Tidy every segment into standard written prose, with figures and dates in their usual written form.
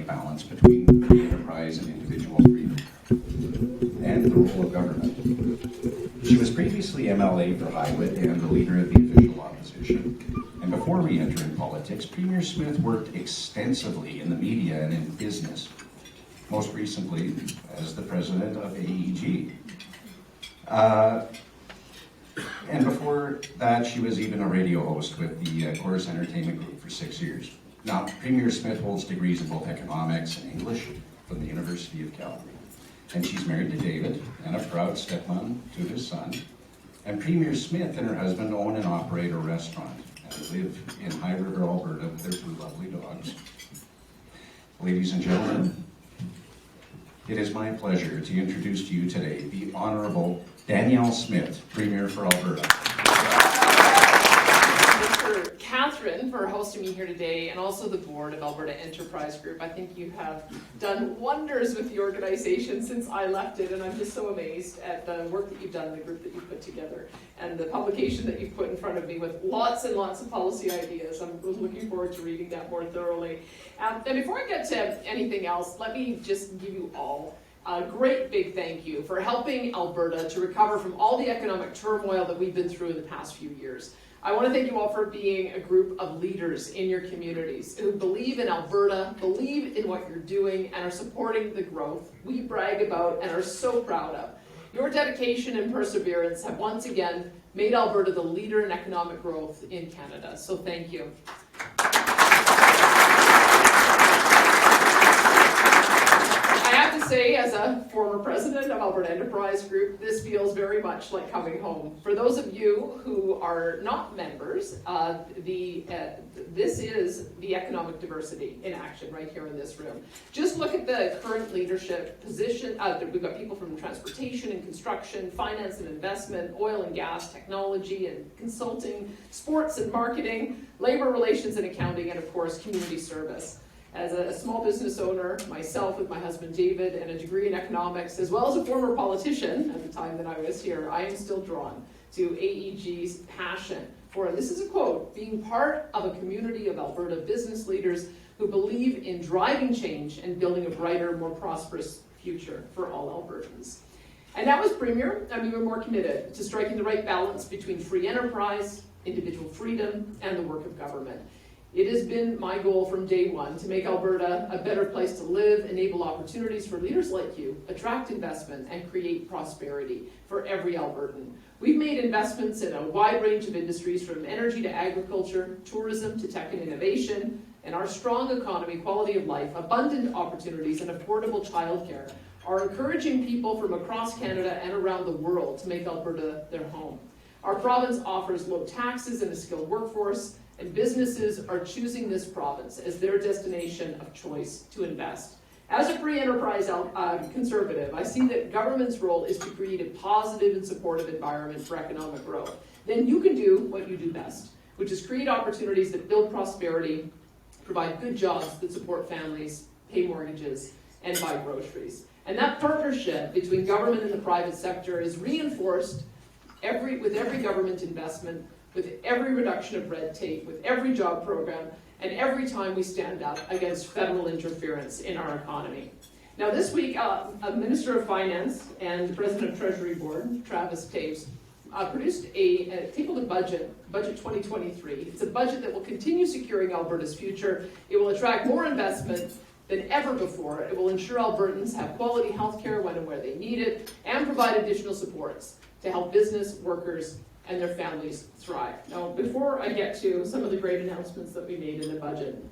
right balance between free enterprise and individual freedom, and the role of government. She was previously MLA for Highwood and the leader of the official opposition. And before re-entering politics, Premier Smith worked extensively in the media and in business, most recently as the president of AEG. And before that, she was even a radio host with the Chorus Entertainment Group for 6 years. Now, Premier Smith holds degrees in both economics and English from the University of Calgary. And she's married to David and a proud stepmom to his son. And Premier Smith and her husband own and operate a restaurant and live in High River, Alberta with their 2 lovely dogs. Ladies and gentlemen, it is my pleasure to introduce to you today the Honorable Danielle Smith, Premier for Alberta. Mr. Catherine, for hosting me here today, and also the board of Alberta Enterprise Group. I think you have done wonders with the organization since I left it, and I'm just so amazed at the work that you've done, the group that you've put together, and the publication that you've put in front of me with lots and lots of policy ideas. I'm looking forward to reading that more thoroughly. And before I get to anything else, let me just give you all a great big thank you for helping Alberta to recover from all the economic turmoil that we've been through in the past few years. I want to thank you all for being a group of leaders in your communities who believe in Alberta, believe in what you're doing, and are supporting the growth we brag about and are so proud of. Your dedication and perseverance have once again made Alberta the leader in economic growth in Canada. So thank you. I have to say, as a former president of Alberta Enterprise Group, this feels very much like coming home. For those of you who are not members, this is the economic diversity in action right here in this room. Just look at the current leadership position. We've got people from transportation and construction, finance and investment, oil and gas, technology and consulting, sports and marketing, labor relations and accounting, and of course, community service. As a small business owner, myself with my husband David, and a degree in economics, as well as a former politician at the time that I was here, I am still drawn to AEG's passion for, and this is a quote, being part of a community of Alberta business leaders who believe in driving change and building a brighter, more prosperous future for all Albertans. And now as Premier, I'm even more committed to striking the right balance between free enterprise, individual freedom, and the work of government. It has been my goal from day one to make Alberta a better place to live, enable opportunities for leaders like you, attract investment, and create prosperity for every Albertan. We've made investments in a wide range of industries, from energy to agriculture, tourism to tech and innovation, and our strong economy, quality of life, abundant opportunities, and affordable childcare are encouraging people from across Canada and around the world to make Alberta their home. Our province offers low taxes and a skilled workforce, and businesses are choosing this province as their destination of choice to invest. As a free enterprise conservative, I see that government's role is to create a positive and supportive environment for economic growth. Then you can do what you do best, which is create opportunities that build prosperity, provide good jobs that support families, pay mortgages, and buy groceries. And that partnership between government and the private sector is reinforced with every government investment, with every reduction of red tape, with every job program, and every time we stand up against federal interference in our economy. Now this week, a Minister of Finance and the President of Treasury Board, Travis Taves, produced tabled a budget 2023. It's a budget that will continue securing Alberta's future. It will attract more investment than ever before. It will ensure Albertans have quality health care when and where they need it, and provide additional supports to help business, workers, and their families thrive. Now, before I get to some of the great announcements that we made in the budget,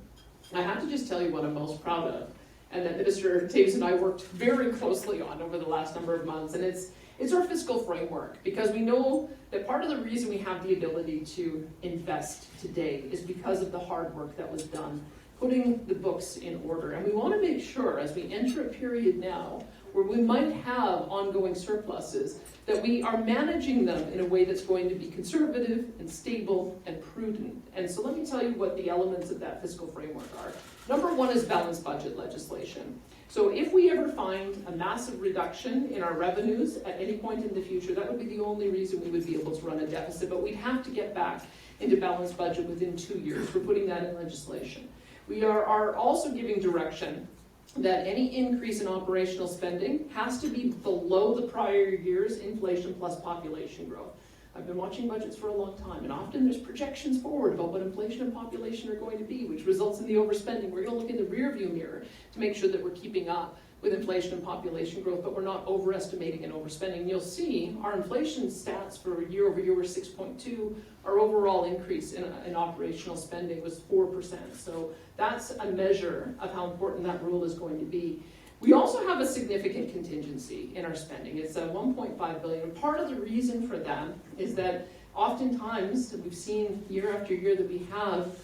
I have to just tell you what I'm most proud of, and that Minister Taves and I worked very closely on over the last number of months, and it's our fiscal framework, because we know that part of the reason we have the ability to invest today is because of the hard work that was done, putting the books in order. And we want to make sure, as we enter a period now where we might have ongoing surpluses, that we are managing them in a way that's going to be conservative and stable and prudent. And so let me tell you what the elements of that fiscal framework are. Number one is balanced budget legislation. So if we ever find a massive reduction in our revenues at any point in the future, that would be the only reason we would be able to run a deficit, but we'd have to get back into balanced budget within 2 years. We're putting that in legislation. We are also giving direction that any increase in operational spending has to be below the prior year's inflation plus population growth. I've been watching budgets for a long time, and often there's projections forward about what inflation and population are going to be, which results in the overspending. We're going to look in the rearview mirror to make sure that we're keeping up with inflation and population growth, but we're not overestimating and overspending. You'll see our inflation stats for year over year were 6.2. Our overall increase in operational spending was 4%. So that's a measure of how important that rule is going to be. We also have a significant contingency in our spending. It's $1.5 billion. And part of the reason for that is that oftentimes we've seen year after year that we have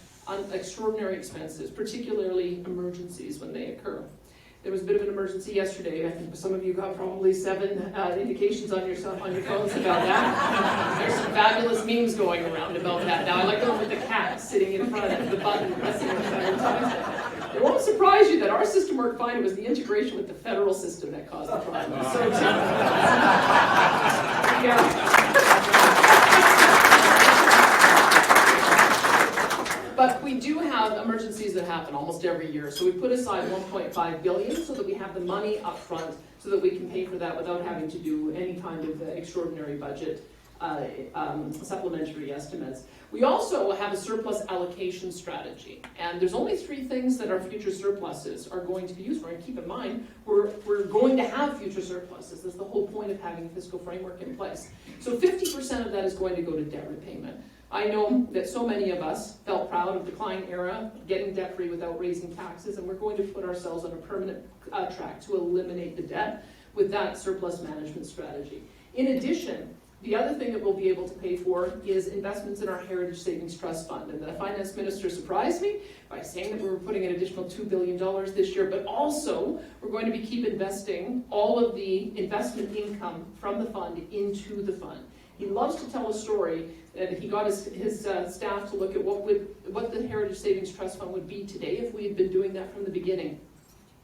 extraordinary expenses, particularly emergencies when they occur. There was a bit of an emergency yesterday. I think some of you got probably 7 indications on your phones about that. There's some fabulous memes going around about that. Now, I like the one with the cat sitting in front of the button pressing it 7 times. It won't surprise you that our system worked fine. It was the integration with the federal system that caused the problem. So, yeah. But we do have emergencies that happen almost every year. So we put aside $1.5 billion so that we have the money up front so that we can pay for that without having to do any kind of extraordinary budget supplementary estimates. We also have a surplus allocation strategy. And there's only 3 things that our future surpluses are going to be used for. And keep in mind, we're going to have future surpluses. That's the whole point of having a fiscal framework in place. So 50% of that is going to go to debt repayment. I know that so many of us felt proud of the Klein era, getting debt-free without raising taxes, and we're going to put ourselves on a permanent track to eliminate the debt with that surplus management strategy. In addition, the other thing that we'll be able to pay for is investments in our Heritage Savings Trust Fund. And the finance minister surprised me by saying that we were putting an additional $2 billion this year, but also we're going to keep investing all of the investment income from the fund into the fund. He loves to tell a story that he got his staff to look at what the Heritage Savings Trust Fund would be today if we had been doing that from the beginning.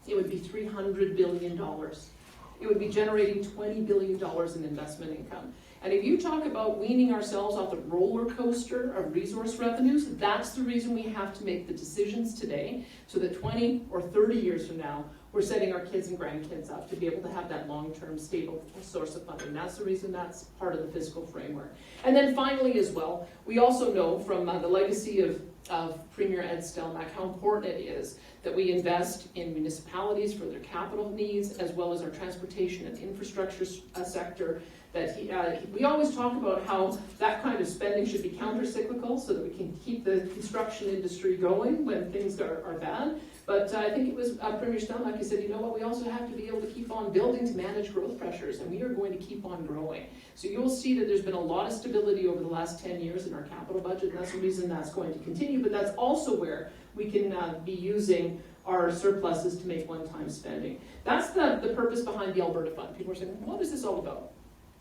It would be $300 billion. It would be generating $20 billion in investment income. And if you talk about weaning ourselves off the roller coaster of resource revenues, that's the reason we have to make the decisions today so that 20 or 30 years from now, we're setting our kids and grandkids up to be able to have that long-term stable source of funding. That's the reason that's part of the fiscal framework. And then finally as well, we also know from the legacy of Premier Ed Stelmach how important it is that we invest in municipalities for their capital needs as well as our transportation and infrastructure sector. That we always talk about how that kind of spending should be counter-cyclical so that we can keep the construction industry going when things are bad. But I think it was Premier Stelmach who said, you know what, we also have to be able to keep on building to manage growth pressures, and we are going to keep on growing. So you'll see that there's been a lot of stability over the last 10 years in our capital budget, and that's the reason that's going to continue, but that's also where we can be using our surpluses to make one-time spending. That's the purpose behind the Alberta Fund. People are saying, what is this all about?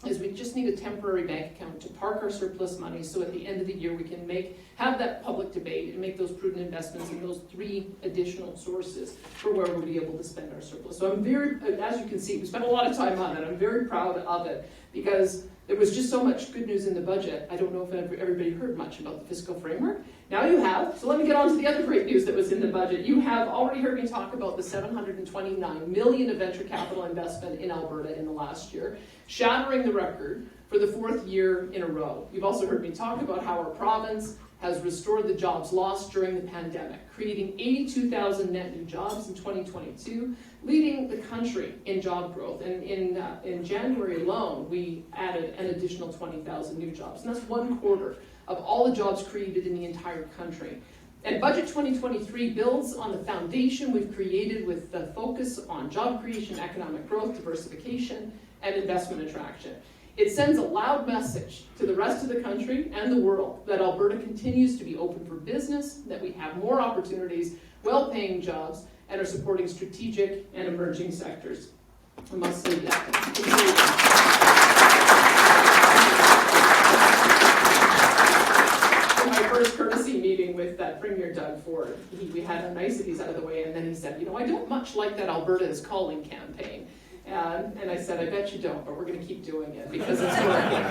Is we just need a temporary bank account to park our surplus money so at the end of the year we can have that public debate and make those prudent investments in those 3 additional sources for where we'll be able to spend our surplus. So I'm very, as you can see, we spent a lot of time on it. I'm very proud of it because there was just so much good news in the budget. I don't know if everybody heard much about the fiscal framework. Now you have, so let me get on to the other great news that was in the budget. You have already heard me talk about the $729 million of venture capital investment in Alberta in the last year, shattering the record for the 4th year in a row. You've also heard me talk about how our province has restored the jobs lost during the pandemic, creating 82,000 net new jobs in 2022, leading the country in job growth. And in January alone, we added an additional 20,000 new jobs. And that's 1/4 of all the jobs created in the entire country. And Budget 2023 builds on the foundation we've created with the focus on job creation, economic growth, diversification, and investment attraction. It sends a loud message to the rest of the country and the world that Alberta continues to be open for business, that we have more opportunities, well-paying jobs, and are supporting strategic and emerging sectors. I must say that. In my first courtesy meeting with Premier Doug Ford, we had our niceties out of the way, and then he said, you know, I don't much like that Alberta is calling campaign. And I said, I bet you don't, but we're going to keep doing it because it's working.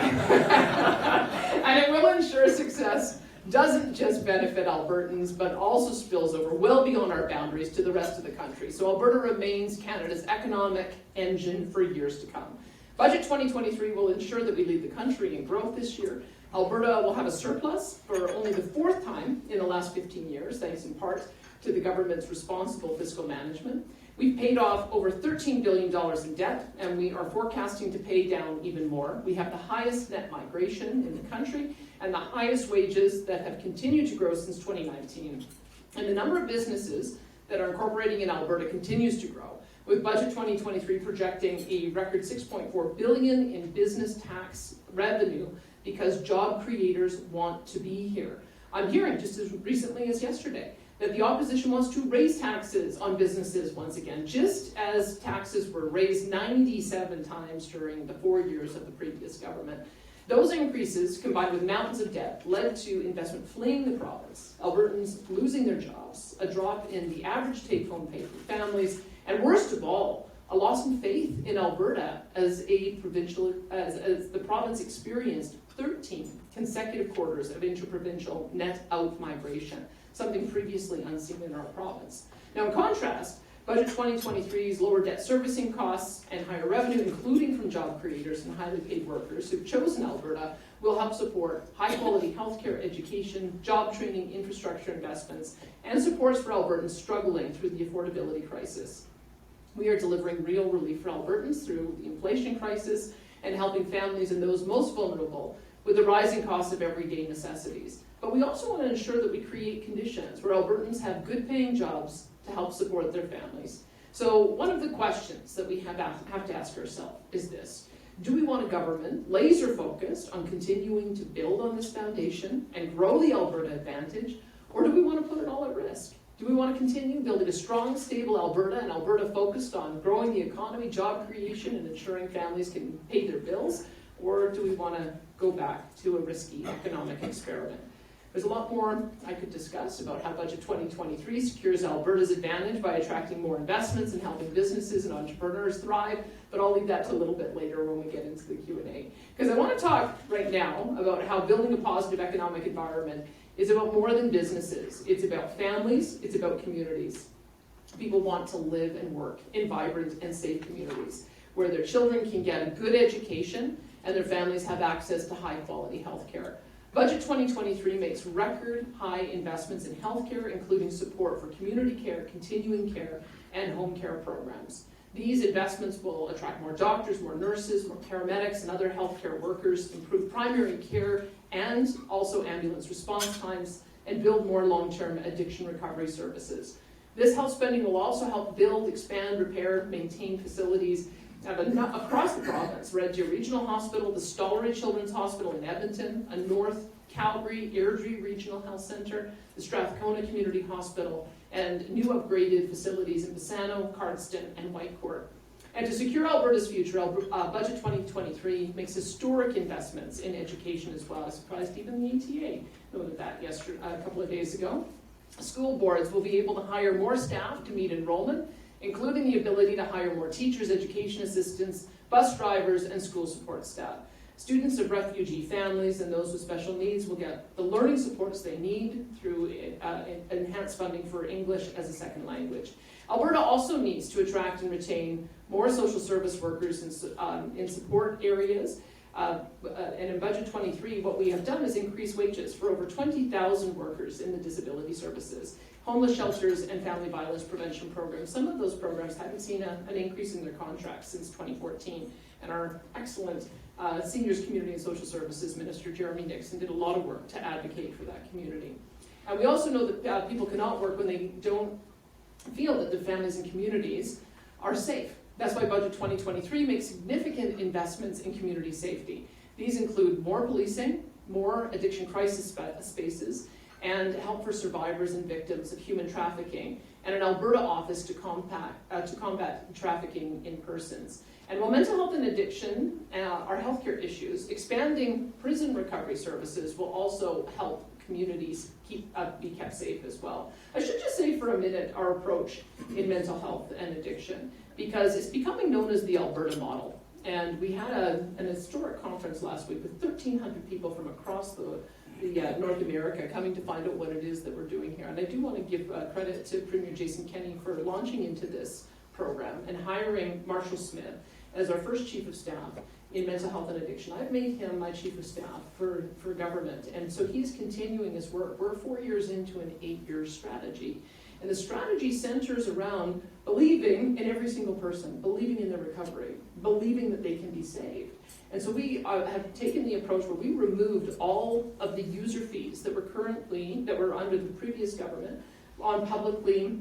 And it will ensure success doesn't just benefit Albertans, but also spills over well beyond our boundaries to the rest of the country. So Alberta remains Canada's economic engine for years to come. Budget 2023 will ensure that we lead the country in growth this year. Alberta will have a surplus for only the 4th time in the last 15 years, thanks in part to the government's responsible fiscal management. We've paid off over $13 billion in debt, and we are forecasting to pay down even more. We have the highest net migration in the country and the highest wages that have continued to grow since 2019. And the number of businesses that are incorporating in Alberta continues to grow, with Budget 2023 projecting a record $6.4 billion in business tax revenue because job creators want to be here. I'm hearing just as recently as yesterday that the opposition wants to raise taxes on businesses once again, just as taxes were raised 97 times during the 4 years of the previous government. Those increases, combined with mountains of debt, led to investment fleeing the province, Albertans losing their jobs, a drop in the average take-home pay for families, and worst of all, a loss in faith in Alberta as the province experienced 13 consecutive quarters of interprovincial net out migration, something previously unseen in our province. Now, in contrast, Budget 2023's lower debt servicing costs and higher revenue, including from job creators and highly paid workers who've chosen Alberta, will help support high-quality healthcare, education, job training, infrastructure investments, and supports for Albertans struggling through the affordability crisis. We are delivering real relief for Albertans through the inflation crisis and helping families and those most vulnerable with the rising cost of everyday necessities. But we also want to ensure that we create conditions where Albertans have good-paying jobs to help support their families. So one of the questions that we have to ask ourselves is this: do we want a government laser-focused on continuing to build on this foundation and grow the Alberta advantage, or do we want to put it all at risk? Do we want to continue building a strong, stable Alberta, and Alberta focused on growing the economy, job creation, and ensuring families can pay their bills? Or do we want to go back to a risky economic experiment? There's a lot more I could discuss about how Budget 2023 secures Alberta's advantage by attracting more investments and helping businesses and entrepreneurs thrive, but I'll leave that to a little bit later when we get into the Q&A. Because I want to talk right now about how building a positive economic environment is about more than businesses. It's about families, it's about communities. People want to live and work in vibrant and safe communities where their children can get a good education and their families have access to high-quality health care. Budget 2023 makes record high investments in healthcare, including support for community care, continuing care, and home care programs. These investments will attract more doctors, more nurses, more paramedics, and other healthcare workers, improve primary care and also ambulance response times, and build more long-term addiction recovery services. This health spending will also help build, expand, repair, maintain facilities across the province: Red Deer Regional Hospital, the Stollery Children's Hospital in Edmonton, a North Calgary Airdrie Regional Health Centre, the Strathcona Community Hospital, and new upgraded facilities in Bassano, Cardston, and Whitecourt. And to secure Alberta's future, Budget 2023 makes historic investments in education as well. I surprised even the ETA noted that a couple of days ago. School boards will be able to hire more staff to meet enrollment, including the ability to hire more teachers, education assistants, bus drivers, and school support staff. Students of refugee families and those with special needs will get the learning supports they need through enhanced funding for English as a second language. Alberta also needs to attract and retain more social service workers in support areas. And in Budget 23, what we have done is increase wages for over 20,000 workers in the disability services, homeless shelters, and family violence prevention programs. Some of those programs haven't seen an increase in their contracts since 2014, and our excellent Seniors, Community and Social Services Minister Jeremy Nixon did a lot of work to advocate for that community. And we also know that people cannot work when they don't feel that their families and communities are safe. That's why Budget 2023 makes significant investments in community safety. These include more policing, more addiction crisis spaces, and help for survivors and victims of human trafficking, and an Alberta office to combat trafficking in persons. And while mental health and addiction are healthcare issues, expanding prison recovery services will also help communities be kept safe as well. I should just say for a minute our approach in mental health and addiction, because it's becoming known as the Alberta model. And we had an historic conference last week with 1,300 people from across the North America, coming to find out what it is that we're doing here. And I do want to give credit to Premier Jason Kenney for launching into this program and hiring Marshall Smith as our first Chief of Staff in mental health and addiction. I've made him my Chief of Staff for government, and so he's continuing his work. We're 4 years into an 8-year strategy, and the strategy centers around believing in every single person, believing in their recovery, believing that they can be saved. And so we have taken the approach where we removed all of the user fees that were under the previous government on publicly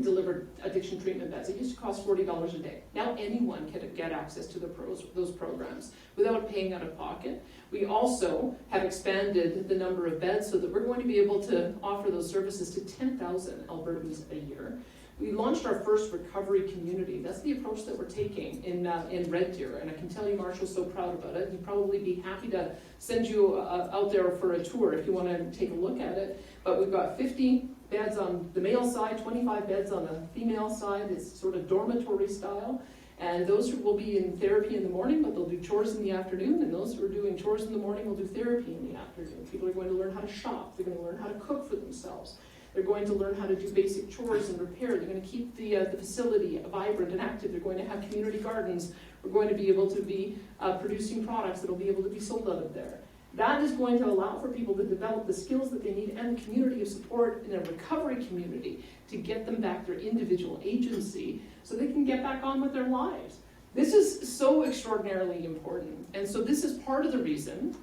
delivered addiction treatment beds. It used to cost $40 a day. Now anyone can get access to those programs without paying out of pocket. We also have expanded the number of beds so that we're going to be able to offer those services to 10,000 Albertans a year. We launched our first recovery community. That's the approach that we're taking in Red Deer, and I can tell you Marshall's so proud about it. He'd probably be happy to send you out there for a tour if you want to take a look at it. But we've got 50 beds on the male side, 25 beds on the female side. It's sort of dormitory style. And those will be in therapy in the morning, but they'll do chores in the afternoon. And those who are doing chores in the morning will do therapy in the afternoon. People are going to learn how to shop. They're going to learn how to cook for themselves. They're going to learn how to do basic chores and repair. They're going to keep the facility vibrant and active. They're going to have community gardens. We're going to be able to be producing products that will be able to be sold out of there. That is going to allow for people to develop the skills that they need and the community of support in a recovery community to get them back their individual agency so they can get back on with their lives. This is so extraordinarily important. And so this is part of the reason,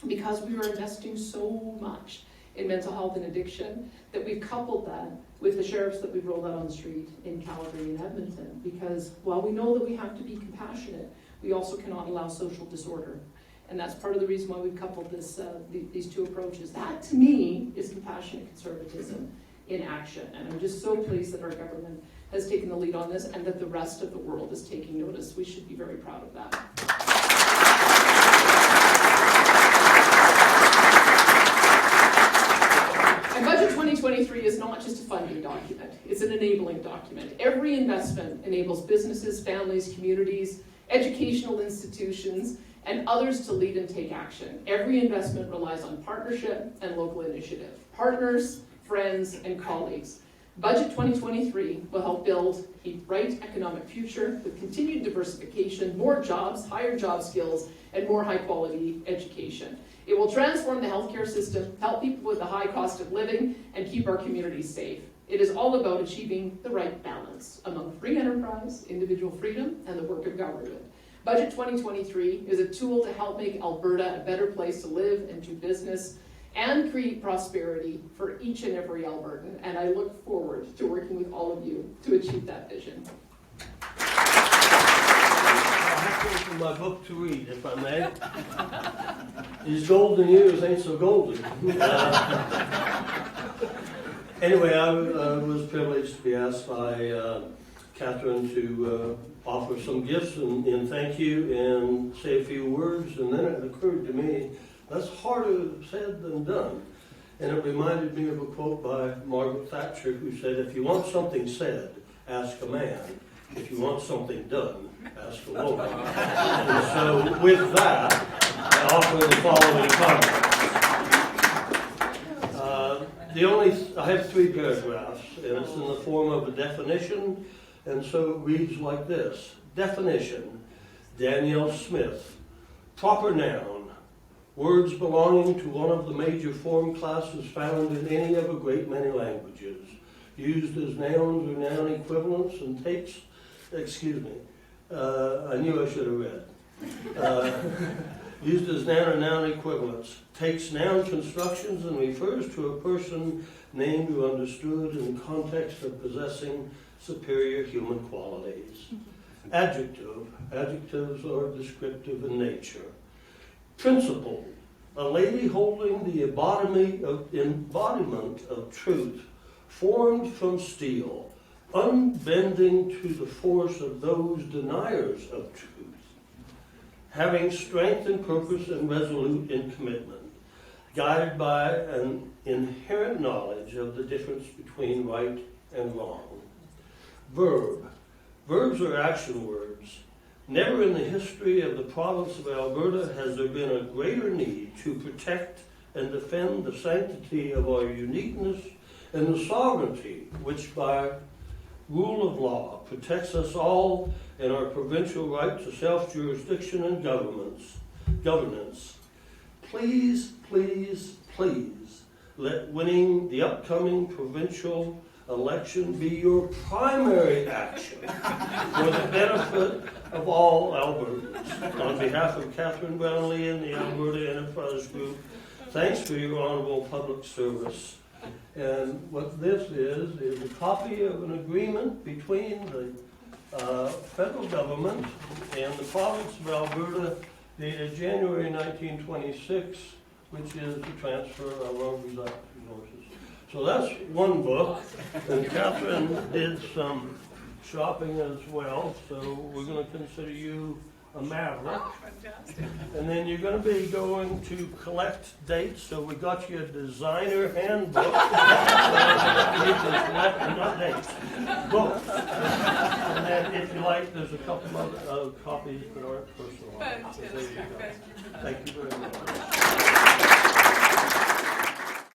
because we are investing so much in mental health and addiction, that we've coupled that with the sheriffs that we've rolled out on the street in Calgary and Edmonton. Because while we know that we have to be compassionate, we also cannot allow social disorder. And that's part of the reason why we've coupled these two approaches. That, to me, is compassionate conservatism in action. And I'm just so pleased that our government has taken the lead on this and that the rest of the world is taking notice. We should be very proud of that. And Budget 2023 is not just a funding document. It's an enabling document. Every investment enables businesses, families, communities, educational institutions, and others to lead and take action. Every investment relies on partnership and local initiative. Partners, friends, and colleagues. Budget 2023 will help build a bright economic future with continued diversification, more jobs, higher job skills, and more high-quality education. It will transform the healthcare system, help people with the high cost of living, and keep our communities safe. It is all about achieving the right balance among free enterprise, individual freedom, and the work of government. Budget 2023 is a tool to help make Alberta a better place to live and do business and create prosperity for each and every Albertan. And I look forward to working with all of you to achieve that vision. I have to open my book to read, if I may. These golden years ain't so golden. Anyway, I was privileged to be asked by Catherine to offer some gifts and thank you and say a few words, and then it occurred to me, that's harder said than done. And it reminded me of a quote by Margaret Thatcher, who said, if you want something said, ask a man. If you want something done, ask a woman. And so with that, I offer the following comments. I have 3 paragraphs, and it's in the form of a definition, and so it reads like this. Definition: Danielle Smith. Proper noun: words belonging to one of the major form classes found in any of a great many languages, used as nouns or noun equivalents, and takes, I knew I should have read. Used as noun or noun equivalents, takes noun constructions and refers to a person named or understood in the context of possessing superior human qualities. Adjective: adjectives are descriptive in nature. Principle: a lady holding the embodiment of truth, formed from steel, unbending to the force of those deniers of truth, having strength in purpose and resolute in commitment, guided by an inherent knowledge of the difference between right and wrong. Verb: verbs are action words. Never in the history of the province of Alberta has there been a greater need to protect and defend the sanctity of our uniqueness and the sovereignty which by rule of law protects us all in our provincial right to self-jurisdiction and governance. Please, please, please let winning the upcoming provincial election be your primary action for the benefit of all Albertans. On behalf of Catherine Brownlee and the Alberta Enterprise Group, thanks for your honorable public service. And what this is a copy of an agreement between the federal government and the province of Alberta dated January 1926, which is the transfer of our resources. So that's one book, and Catherine did some shopping as well, so we're going to consider you a maverick. Oh, fantastic. And then you're going to be going to collect dates, so we got you a designer handbook. You can collect, not dates, books. And then if you like, there's a couple of copies that aren't personal. Fantastic. So there you go. Thank you. Thank you very much.